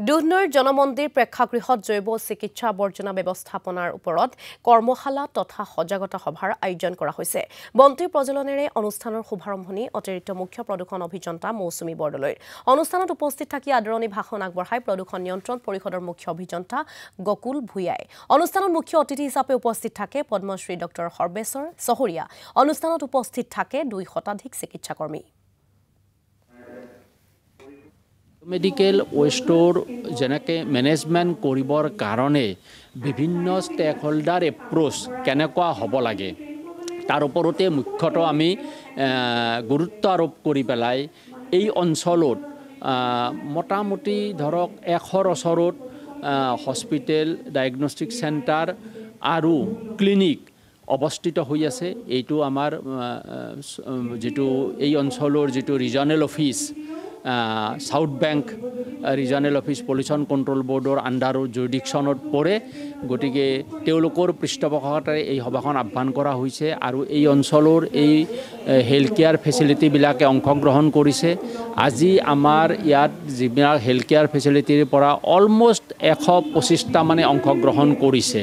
দুধনৈৰ জনমন্দিৰ প্ৰেক্ষাগৃহত জৈৱ চিকিৎসা বৰ্জনা ব্যৱস্থাপনাৰ ওপৰত কৰ্মশালা তথা সজাগতা সভাৰ আয়োজন কৰা হৈছে। বন্তি প্ৰজ্বলনেৰে অনুষ্ঠানৰ শুভাৰম্ভণি অতিৰিক্ত মুখ্য প্ৰদূষণ অভিযন্তা মৌচুমী বৰদলৈৰ। অনুষ্ঠানত উপস্থিত থাকি আদৰণি ভাষণ আগবঢ়াই প্ৰদূষণ নিয়ন্ত্ৰণ পৰিষদৰ মুখ্য অভিযন্তা গকুল ভূঞাই। অনুষ্ঠানত মুখ্য অতিথি হিচাপে উপস্থিত থাকে পদ্মশ্ৰী ডক্টৰ সৰ্বেশ্বৰ চহৰীয়া। অনুষ্ঠানত উপস্থিত থাকে 2 শতাধিক চিকিৎসাকৰ্মী। মেডিকেল ওয়েস্টৰ যেনেকৈ মেনেজমেণ্ট কৰিবৰ কাৰণে বিভিন্ন ষ্টেক হোল্ডাৰ এপ্ৰ'চ কেনেকুৱা হ'ব লাগে তাৰ ওপৰতে মুখ্যতঃ আমি গুৰুত্ব আৰোপ কৰি পেলাই এই অঞ্চলত মোটামুটি ধৰক 100ৰ ওচৰত হস্পিটেল ডায়েগনষ্টিক চেণ্টাৰ আৰু ক্লিনিক অৱস্থিত হৈ আছে। এইটো আমাৰ যিটো এই অঞ্চলৰ যিটো regional office south bank regional office pollution control বৰ্ডৰ আণ্ডাৰৰ জুৰিডিকশ্যনত পৰে। গতিকে তেওঁলোকৰ পৃষ্ঠপোষকতাৰে এই সভাখন আহ্বান কৰা হৈছে আৰু এই অঞ্চলৰ এই হেল্থ কেয়াৰ ফেচিলিটিবিলাকে অংশগ্ৰহণ কৰিছে। আজি আমাৰ ইয়াত যিবিলাক হেল্থ কেয়াৰ ফেচিলিটিৰ পৰা অলমষ্ট 125টা মানে অংশগ্ৰহণ কৰিছে।